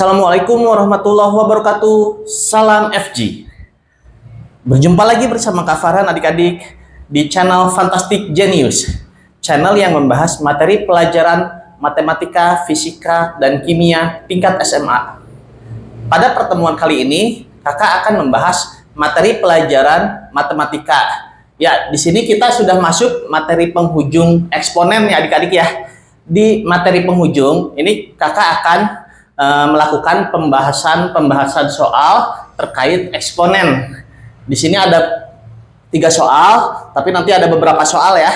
Assalamualaikum warahmatullahi wabarakatuh. Salam FG. Berjumpa lagi bersama Kak Farhan adik-adik di channel Fantastic Genius, channel yang membahas materi pelajaran matematika, fisika, dan kimia tingkat SMA. Pada pertemuan kali ini, Kakak akan membahas materi pelajaran matematika. Ya, di sini kita sudah masuk materi penghujung eksponen ya adik-adik ya. Di materi penghujung ini Kakak akan melakukan pembahasan soal terkait eksponen. Di sini ada 3 soal, tapi nanti ada beberapa soal ya.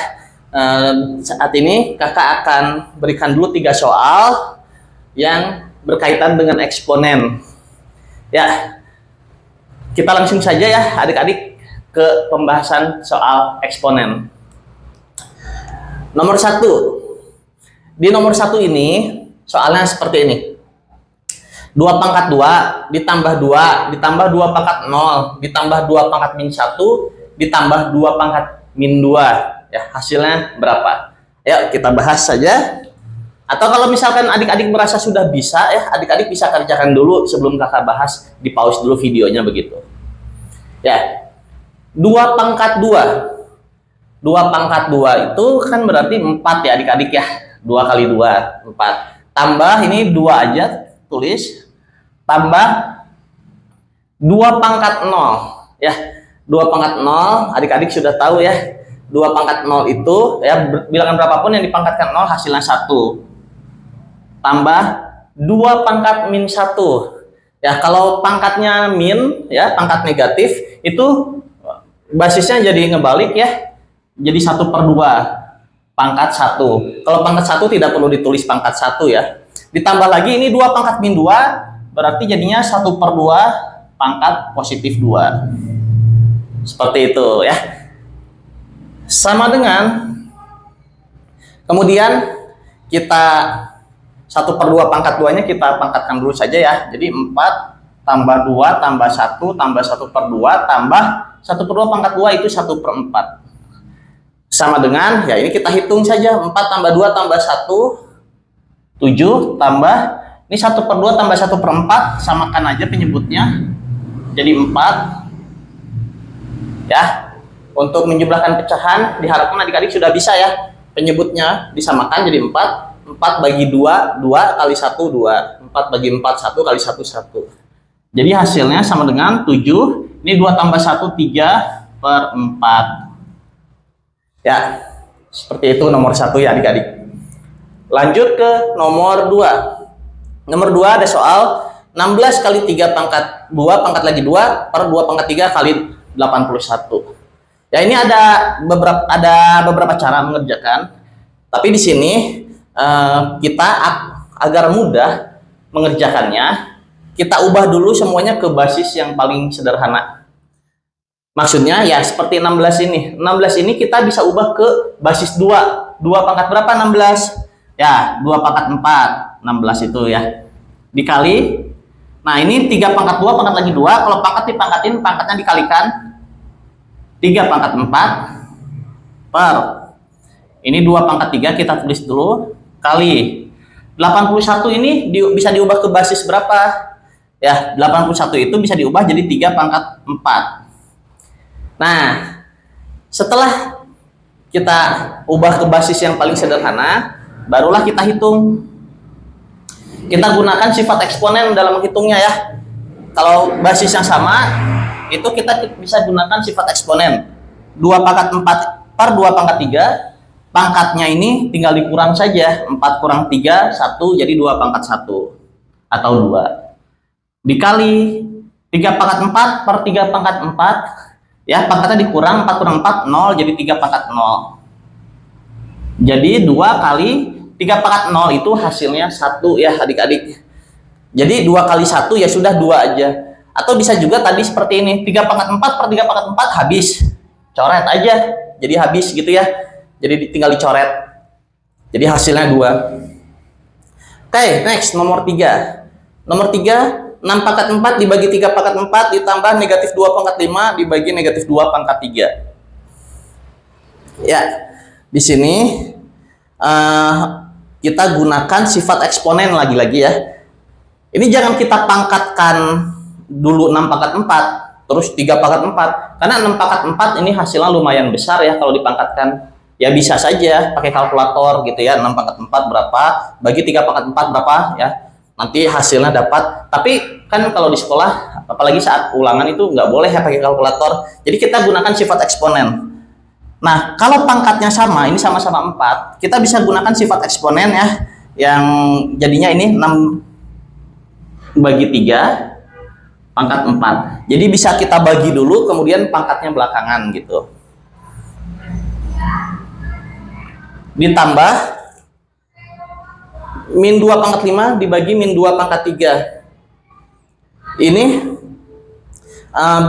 Saat ini Kakak akan berikan dulu 3 soal yang berkaitan dengan eksponen. Ya, kita langsung saja ya adik-adik ke pembahasan soal eksponen. Nomor 1. Di nomor 1 ini soalnya seperti ini. 2 pangkat 2 ditambah 2 ditambah 2 pangkat 0 ditambah 2 pangkat min 1 ditambah 2 pangkat min 2. Ya, hasilnya berapa? Ayo kita bahas saja. Atau kalau misalkan adik-adik merasa sudah bisa ya, adik-adik bisa kerjakan dulu sebelum kakak bahas, di pause dulu videonya begitu. Ya. 2 pangkat 2. 2 pangkat 2 itu kan berarti 4 ya adik-adik ya. 2 kali 2, 4. Tambah ini 2 aja, tulis. Tambah 2 pangkat 0 ya. 2 pangkat 0 adik-adik sudah tahu ya. 2 pangkat 0 itu ya, bilangan berapapun yang dipangkatkan 0 hasilnya 1. Tambah 2 pangkat min 1 ya. Kalau pangkatnya min ya, pangkat negatif itu basisnya jadi ngebalik ya, jadi 1/2 pangkat 1. Kalau pangkat 1 tidak perlu ditulis pangkat 1 ya. Ditambah lagi ini 2 pangkat min 2, berarti jadinya 1/2 pangkat positif 2. Seperti itu ya. Sama dengan, kemudian kita 1/2 pangkat 2 nya kita pangkatkan dulu saja ya. Jadi 4 tambah 2 tambah 1 tambah 1/2 tambah 1/2 pangkat 2 itu 1/4. Sama dengan, ya ini kita hitung saja. 4 tambah 2 tambah 1, 7 tambah ini 1/2 tambah 1/4, samakan aja penyebutnya jadi 4 ya. Untuk menjumlahkan pecahan diharapkan adik-adik sudah bisa ya, penyebutnya disamakan jadi 4. 4 bagi 2, 2 kali 1, 2. 4 bagi 4, 1 kali 1, 1. Jadi hasilnya sama dengan 7. Ini 2 tambah 1, 3/4 ya. Seperti itu nomor 1 ya adik-adik. Lanjut ke nomor 2. Nomor 2 ada soal 16 kali 3 pangkat 2 pangkat lagi 2 per 2 pangkat 3 kali 81. Ya, ini ada beberapa cara mengerjakan. Tapi di sini kita agar mudah mengerjakannya, kita ubah dulu semuanya ke basis yang paling sederhana. Maksudnya ya seperti 16 ini. 16 ini kita bisa ubah ke basis 2. 2 pangkat berapa 16? Ya, 2 pangkat 4, 16 itu ya. Dikali, nah ini 3 pangkat 2, pangkat lagi 2, kalau pangkat dipangkatin, pangkatnya dikalikan. 3 pangkat 4, per, ini 2 pangkat 3, kita tulis dulu, kali. 81 ini bisa diubah ke basis berapa? Ya, 81 itu bisa diubah jadi 3 pangkat 4. Nah, setelah kita ubah ke basis yang paling sederhana, barulah kita hitung. Kita gunakan sifat eksponen dalam menghitungnya ya. Kalau basis yang sama, itu kita bisa gunakan sifat eksponen. 2 pangkat 4 per 2 pangkat 3, pangkatnya ini tinggal dikurang saja. 4 kurang 3, 1, jadi 2 pangkat 1 atau 2. Dikali 3 pangkat 4 per 3 pangkat 4, ya pangkatnya dikurang, 4 kurang 4, 0, jadi 3 pangkat 0. Jadi 2 kali 3 pangkat 0 itu hasilnya 1 ya adik-adik. Jadi 2 kali 1 ya sudah 2 aja. Atau bisa juga tadi seperti ini, 3 pangkat 4 per 3 pangkat 4 habis. Coret aja, jadi habis gitu ya. Jadi tinggal dicoret. Jadi hasilnya 2. Oke, next nomor 3. Nomor 3, 6 pangkat 4 dibagi 3 pangkat 4 ditambah negatif 2 pangkat 5 dibagi negatif 2 pangkat 3. Ya, di sini kita gunakan sifat eksponen lagi-lagi ya. Ini jangan kita pangkatkan dulu 6 pangkat 4, terus 3 pangkat 4. Karena 6 pangkat 4 ini hasilnya lumayan besar ya kalau dipangkatkan. Ya bisa saja pakai kalkulator gitu ya, 6 pangkat 4 berapa, bagi 3 pangkat 4 berapa ya. Nanti hasilnya dapat. Tapi kan kalau di sekolah, apalagi saat ulangan itu nggak boleh ya pakai kalkulator. Jadi kita gunakan sifat eksponen. Nah, kalau pangkatnya sama, ini sama-sama 4, kita bisa gunakan sifat eksponen ya, yang jadinya ini 6 bagi 3 pangkat 4. Jadi bisa kita bagi dulu, kemudian pangkatnya belakangan gitu. Ditambah min 2 pangkat 5 dibagi min 2 pangkat 3. Ini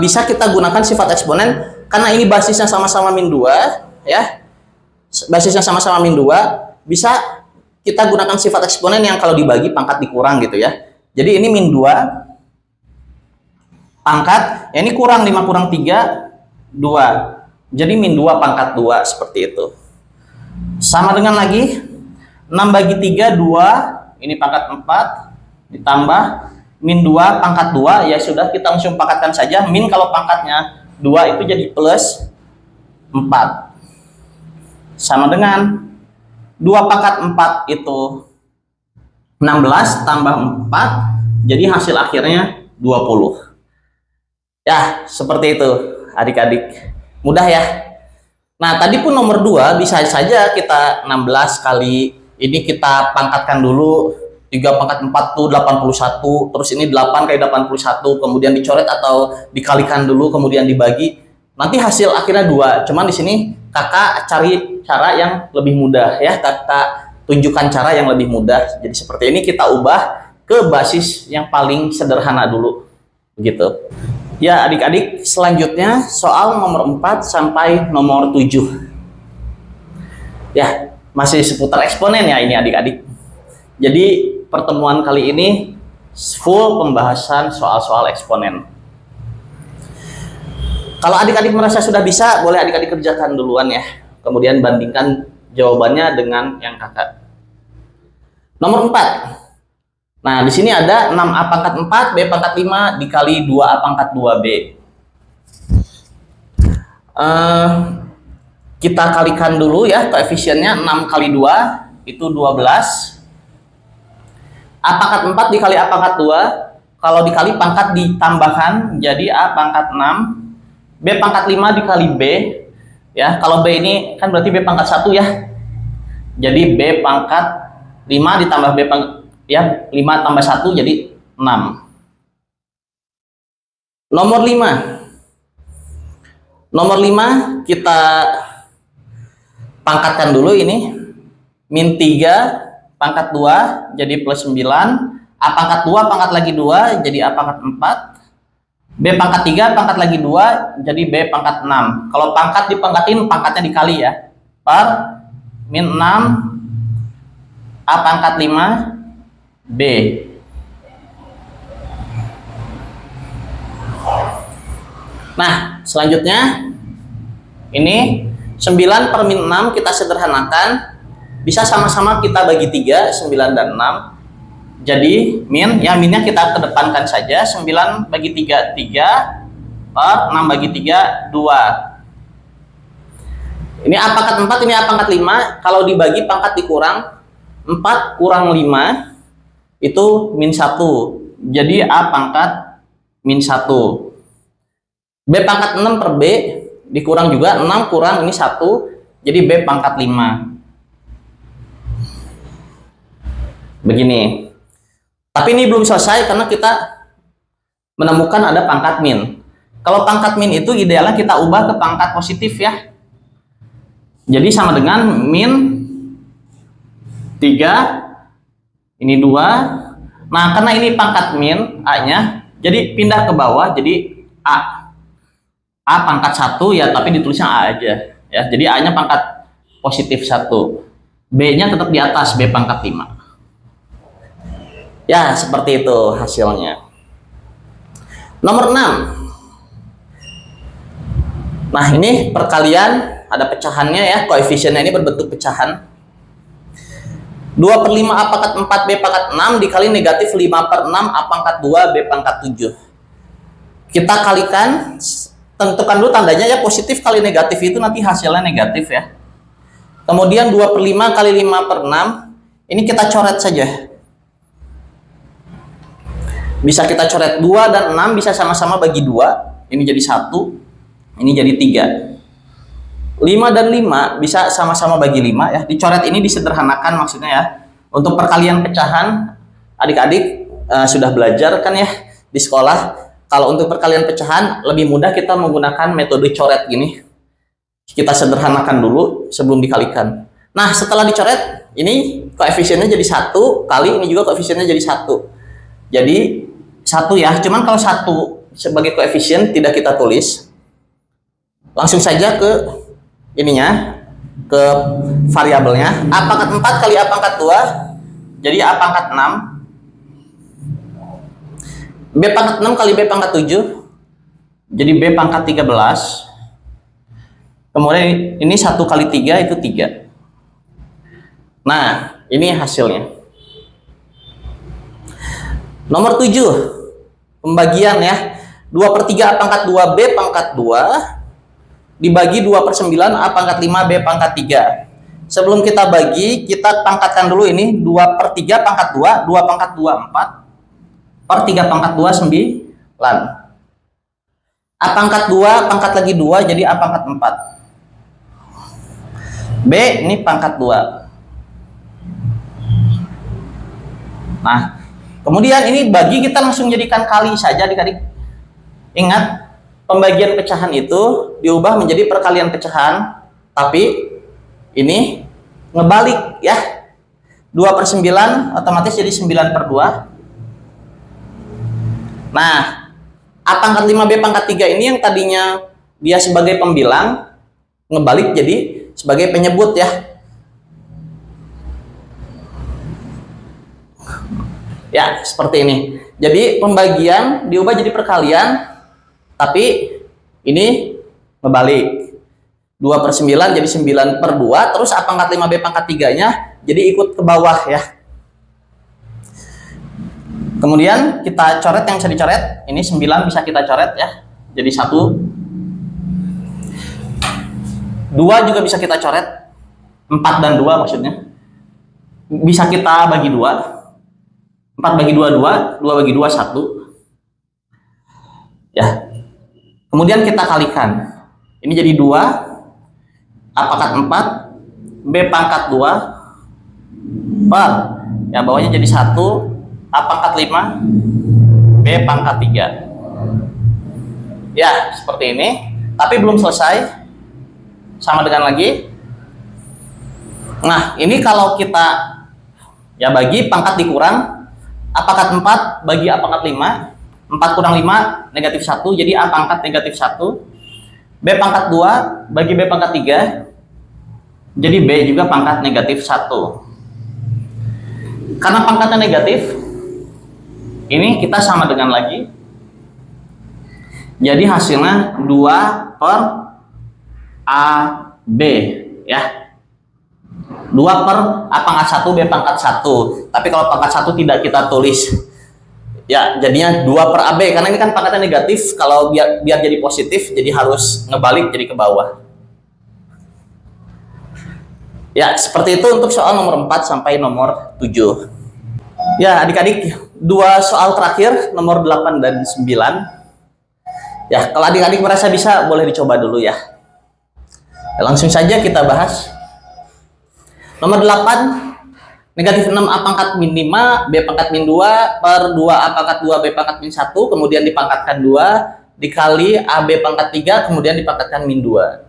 bisa kita gunakan sifat eksponen karena ini basisnya sama-sama min 2 ya. Basisnya sama-sama min 2, bisa kita gunakan sifat eksponen yang kalau dibagi pangkat dikurang gitu ya. Jadi ini min 2 pangkat, ya ini kurang 5 kurang 3, 2. Jadi min 2 pangkat 2 seperti itu. Sama dengan lagi 6 bagi 3, 2, ini pangkat 4, ditambah min 2 pangkat 2, ya sudah kita langsung pangkatkan saja. Min kalau pangkatnya 2 itu jadi plus 4. Sama dengan 2 pangkat 4 itu 16 tambah 4, jadi hasil akhirnya 20. Ya, seperti itu adik-adik. Mudah ya. Nah, tadi pun nomor 2 bisa saja kita 16 kali ini kita pangkatkan dulu, 3 pangkat 4 tuh 81, terus ini 8 kali 81, kemudian dicoret atau dikalikan dulu, kemudian dibagi. Nanti hasil akhirnya 2. Cuman di sini kakak cari cara yang lebih mudah ya, kakak tunjukkan cara yang lebih mudah. Jadi seperti ini kita ubah ke basis yang paling sederhana dulu. Begitu. Ya adik-adik, selanjutnya soal nomor 4 sampai nomor 7. Ya, masih seputar eksponen ya ini adik-adik. Jadi pertemuan kali ini full pembahasan soal-soal eksponen. Kalau adik-adik merasa sudah bisa, boleh adik-adik kerjakan duluan ya. Kemudian bandingkan jawabannya dengan yang kakak. Nomor 4. Nah, di sini ada 6A pangkat 4, B pangkat 5 dikali 2A pangkat 2B. Kita kalikan dulu ya koefisiennya. 6 kali 2 itu 12. A pangkat 4 dikali A pangkat 2, kalau dikali pangkat ditambahkan jadi A pangkat 6. B pangkat 5 dikali B. Ya, kalau B ini kan berarti B pangkat 1 ya. Jadi B pangkat 5 ditambah B pangkat, ya 5 tambah 1 jadi 6. Nomor 5. Nomor 5 kita pangkatkan dulu ini. Min 3 pangkat 2 jadi plus 9. A pangkat 2 pangkat lagi 2 jadi A pangkat 4. B pangkat 3 pangkat lagi 2 jadi B pangkat 6. Kalau pangkat dipangkatin, pangkatnya dikali ya. Per min 6 A pangkat 5 B. Nah, selanjutnya ini 9 per min 6 kita sederhanakan. Bisa sama-sama kita bagi 3, 9 dan 6. Jadi min, ya minnya kita kedepankan saja. 9 bagi 3, 3 per 6 bagi 3, 2. Ini A pangkat 4, ini A pangkat 5. Kalau dibagi pangkat dikurang, 4 kurang 5 itu min 1. Jadi A pangkat min 1. B pangkat 6 per B dikurang juga 6 kurang ini 1. Jadi B pangkat 5. Begini. Tapi ini belum selesai karena kita menemukan ada pangkat min. Kalau pangkat min itu idealnya kita ubah ke pangkat positif ya. Jadi sama dengan min 3, ini 2. Nah, karena ini pangkat min A-nya, jadi pindah ke bawah jadi A. A pangkat 1 ya, tapi ditulisnya A aja ya. Jadi A-nya pangkat positif 1. B-nya tetap di atas, B pangkat 5. Ya, seperti itu hasilnya. Nomor 6. Nah, ini perkalian ada pecahannya ya, koefisiennya ini berbentuk pecahan. 2/5 A pangkat 4 B pangkat 6 dikali negatif 5/6 A pangkat 2 B pangkat 7. Kita kalikan, tentukan dulu tandanya ya, positif kali negatif itu nanti hasilnya negatif ya. Kemudian 2/5 kali 5/6 ini kita coret saja. Bisa kita coret 2 dan 6 bisa sama-sama bagi 2. Ini jadi 1, ini jadi 3. 5 dan 5 bisa sama-sama bagi 5 ya. Dicoret ini disederhanakan maksudnya ya. Untuk perkalian pecahan, adik-adik sudah belajar kan ya di sekolah. Kalau untuk perkalian pecahan lebih mudah kita menggunakan metode coret gini. Kita sederhanakan dulu sebelum dikalikan. Nah, setelah dicoret, ini koefisiennya jadi 1 kali ini juga koefisiennya jadi 1. Jadi 1 ya. Cuman kalau 1 sebagai koefisien tidak kita tulis. Langsung saja ke ininya, ke variabelnya. A pangkat 4 kali A pangkat 2 jadi A pangkat 6. B pangkat 6 kali B pangkat 7 jadi B pangkat 13. Kemudian ini 1 kali 3 itu 3. Nah, ini hasilnya. Nomor 7, pembagian ya. 2/3 A pangkat 2 B pangkat 2 dibagi 2/9 A pangkat 5 B pangkat 3. Sebelum kita bagi, kita pangkatkan dulu ini. 2/3 pangkat 2, 2 pangkat 2 4, per 3 pangkat 2 9. A pangkat 2 pangkat lagi 2 jadi A pangkat 4. B ini pangkat 2. Nah, kemudian ini bagi, kita langsung jadikan kali saja adik-adik. Ingat, pembagian pecahan itu diubah menjadi perkalian pecahan, tapi ini ngebalik ya. 2/9 otomatis jadi 9/2. Nah, A pangkat 5 B pangkat 3 ini yang tadinya dia sebagai pembilang, ngebalik jadi sebagai penyebut ya. Ya, seperti ini. Jadi pembagian diubah jadi perkalian, tapi ini ngebalik. 2/9 jadi 9/2, terus A pangkat 5 B pangkat 3-nya jadi ikut ke bawah ya. Kemudian kita coret yang bisa dicoret. Ini 9 bisa kita coret ya. Jadi 1. 2 juga bisa kita coret. 4 dan 2 maksudnya. Bisa kita bagi 2. 4 bagi 2 2, 2 bagi 2 1. Ya. Kemudian kita kalikan. Ini jadi 2 A pangkat 4 B pangkat 2 per, ya bawahnya jadi 1 A pangkat 5 B pangkat 3. Ya, seperti ini. Tapi belum selesai. Sama dengan lagi. Nah, ini kalau kita ya bagi, pangkat dikurang. A pangkat 4 bagi A pangkat 5. 4 kurang 5 negatif 1, jadi A pangkat negatif 1. B pangkat 2 bagi B pangkat 3, jadi B juga pangkat negatif 1. Karena pangkatnya negatif, ini kita sama dengan lagi. Jadi hasilnya 2 per AB ya. 2 per A pangkat 1 B pangkat 1. Tapi kalau pangkat 1 tidak kita tulis. Ya, jadinya 2 per AB karena ini kan pangkatnya negatif. Kalau biar jadi positif, jadi harus ngebalik jadi ke bawah. Ya, seperti itu untuk soal nomor 4 sampai nomor 7. Ya, adik-adik, 2 soal terakhir nomor 8 dan 9. Ya, kalau adik-adik merasa bisa, boleh dicoba dulu ya. Langsung saja kita bahas. Nomor 8, negatif 6 A pangkat min 5 B pangkat min 2 per 2 A pangkat 2 B pangkat min 1, kemudian dipangkatkan 2 dikali AB pangkat 3, kemudian dipangkatkan min 2.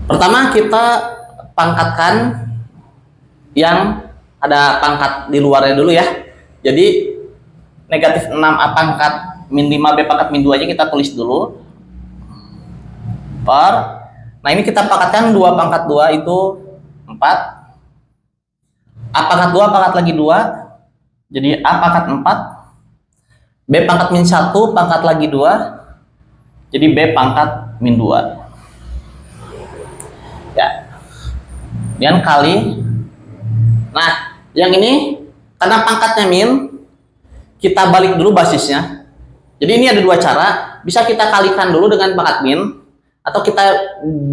Pertama kita pangkatkan yang ada pangkat di luarnya dulu ya. Jadi negatif 6 A pangkat min 5 B pangkat min 2 nya kita tulis dulu. Per, nah ini kita pangkatkan 2 pangkat 2 itu 4. A pangkat 2 pangkat lagi 2, jadi A pangkat 4. B pangkat min 1 pangkat lagi 2, jadi B pangkat min 2. Ya, kemudian kali Nah, yang ini karena pangkatnya min, kita balik dulu basisnya. Jadi ini ada dua cara, bisa kita kalikan dulu dengan pangkat min, atau kita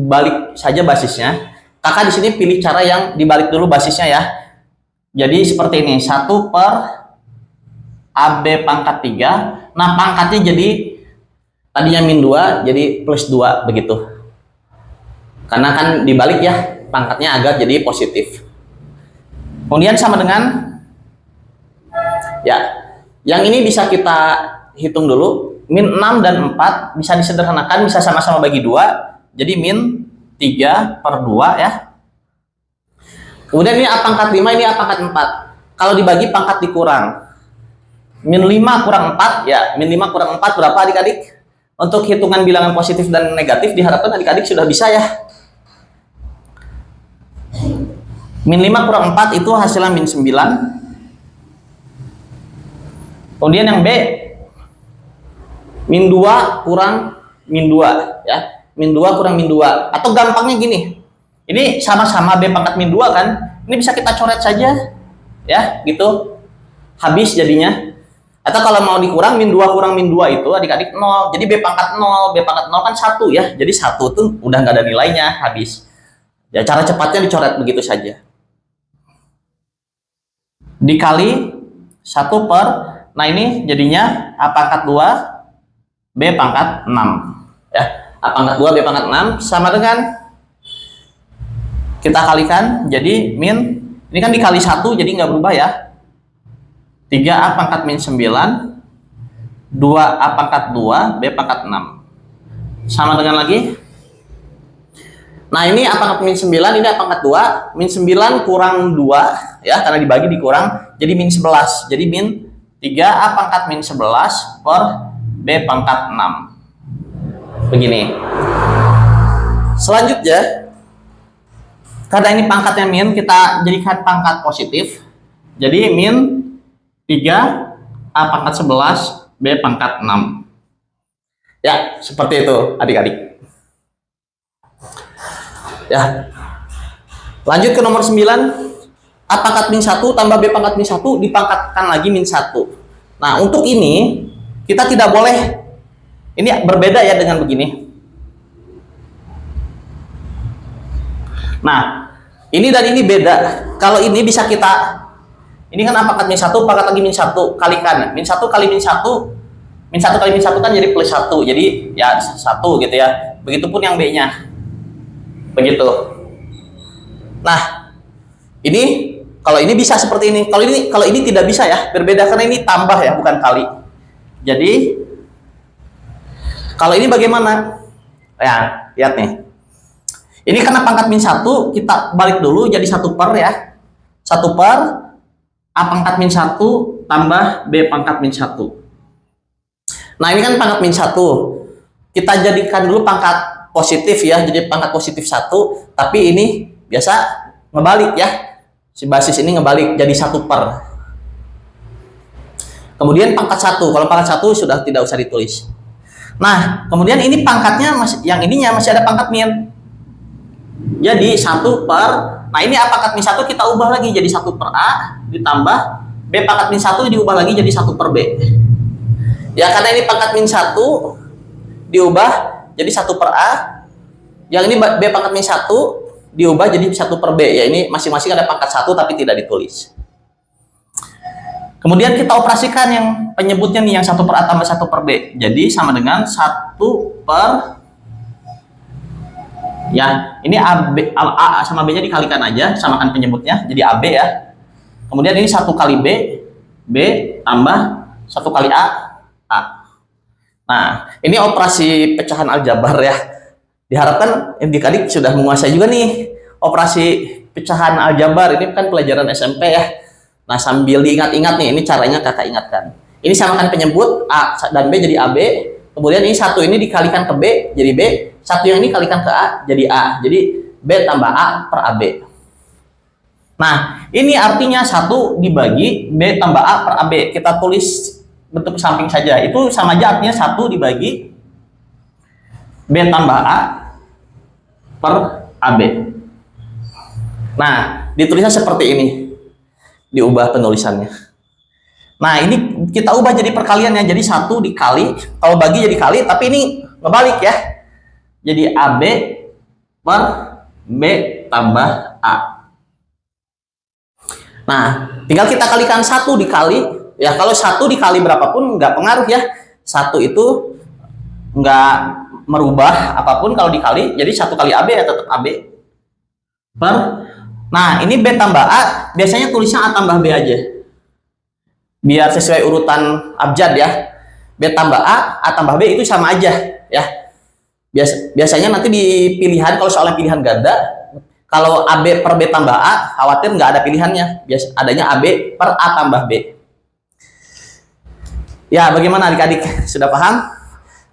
balik saja basisnya. Kakak di sini pilih cara yang dibalik dulu basisnya ya. Jadi seperti ini, 1 per AB pangkat 3. Nah, pangkatnya jadi tadinya min 2 jadi plus 2 begitu. Karena kan dibalik ya, pangkatnya agar jadi positif. Kemudian sama dengan ya, yang ini bisa kita hitung dulu. Min 6 dan 4 bisa disederhanakan, bisa sama-sama bagi 2. Jadi min 3 per 2 ya. Kemudian ini A pangkat 5, ini A pangkat 4. Kalau dibagi pangkat dikurang. Min 5 kurang 4, ya min 5 kurang 4 berapa adik-adik? Untuk hitungan bilangan positif dan negatif diharapkan adik-adik sudah bisa ya. Min 5 kurang 4 itu hasilnya min 9. Kemudian yang B, min 2 kurang min 2 ya. Min 2 kurang min 2. Atau gampangnya gini, ini sama-sama B pangkat min 2 kan, ini bisa kita coret saja ya gitu, habis jadinya. Atau kalau mau dikurang, min 2 kurang min 2 itu adik-adik 0, jadi B pangkat 0, B pangkat 0 kan 1 ya, jadi 1 tuh udah nggak ada nilainya, habis ya. Cara cepatnya dicoret begitu saja, dikali 1 per, nah ini jadinya A pangkat 2 B pangkat 6 ya. A pangkat 2 B pangkat 6 sama dengan kita kalikan, jadi min, ini kan dikali 1 jadi nggak berubah ya, 3A pangkat min 9 2A pangkat 2 B pangkat 6 sama dengan lagi. Nah ini A pangkat min 9, ini A pangkat 2, min 9 kurang 2 ya, karena dibagi dikurang jadi min 11, jadi min 3A pangkat min 11 per B pangkat 6 begini. Selanjutnya, karena ini pangkatnya min, kita jadikan pangkat positif, jadi min 3A pangkat 11 B pangkat 6 ya, seperti itu adik-adik ya. Lanjut ke nomor 9, A pangkat min 1 tambah B pangkat min 1 dipangkatkan lagi min 1. Nah untuk ini kita tidak boleh, ini berbeda ya dengan begini. Nah ini dan ini beda. Kalau ini bisa kita, ini kan A pangkat min 1 pangkat lagi min 1 kalikan, min 1 kali min 1, min 1 kali min 1 kan jadi plus 1, jadi ya 1 gitu ya. Begitupun yang B nya begitu. Nah ini kalau ini bisa seperti ini, kalau ini tidak bisa ya, berbeda karena ini tambah ya bukan kali. Jadi kalau ini bagaimana ya, lihat nih, ini karena pangkat min 1 kita balik dulu jadi 1 per ya, 1 per A pangkat min 1 tambah B pangkat min 1. Nah ini kan pangkat min 1, kita jadikan dulu pangkat positif ya, jadi pangkat positif 1, tapi ini biasa ngebalik ya, si basis ini ngebalik jadi 1 per. Kemudian pangkat 1, kalau pangkat 1 sudah tidak usah ditulis. Nah kemudian ini pangkatnya yang ininya masih ada pangkat min, jadi 1 per, nah ini A pangkat min 1 kita ubah lagi jadi 1 per A ditambah B pangkat min 1 diubah lagi jadi 1 per B ya, karena ini pangkat min 1 diubah jadi 1 per A, yang ini B pangkat min 1 diubah jadi 1 per B ya, ini masing-masing ada pangkat 1 tapi tidak ditulis. Kemudian kita operasikan yang penyebutnya nih, yang 1 per A tambah 1 per B, jadi sama dengan 1 per ya, ini A sama B nya dikalikan aja, samakan penyebutnya jadi AB ya. Kemudian ini 1 kali B tambah 1 kali A. Nah ini operasi pecahan aljabar ya, diharapkan adik-adik sudah menguasai juga nih operasi pecahan aljabar, ini kan pelajaran SMP ya. Nah sambil diingat-ingat nih, ini caranya kakak ingatkan, ini samakan penyebut A dan B jadi AB, kemudian ini 1 ini dikalikan ke B jadi B, 1 yang ini kalikan ke A jadi A, jadi B tambah A per AB. Nah ini artinya 1 dibagi B tambah A per AB, kita tulis bentuk samping saja, itu sama aja artinya 1 dibagi B tambah A per AB. Nah ditulisnya seperti ini, diubah penulisannya. Nah, ini kita ubah jadi perkaliannya. Jadi 1 dikali, kalau bagi jadi kali, tapi ini ngebalik ya. Jadi AB per B tambah A. Nah, tinggal kita kalikan 1 dikali. Ya, kalau 1 dikali berapapun nggak pengaruh ya. 1 itu nggak merubah apapun kalau dikali. Jadi 1 kali AB ya tetap AB. Nah, ini B tambah A. Biasanya tulisnya A tambah B aja. Biar sesuai urutan abjad ya. B tambah A tambah B itu sama aja ya. Biasanya nanti di pilihan, kalau soalnya pilihan ganda, kalau AB per B tambah A, khawatir nggak ada pilihannya. Adanya AB per A tambah B. Ya, bagaimana adik-adik? Sudah paham?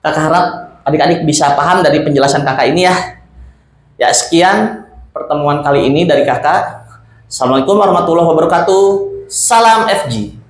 Kakak harap adik-adik bisa paham dari penjelasan kakak ini ya. Ya, sekian pertemuan kali ini dari kakak. Assalamualaikum warahmatullahi wabarakatuh. Salam FG.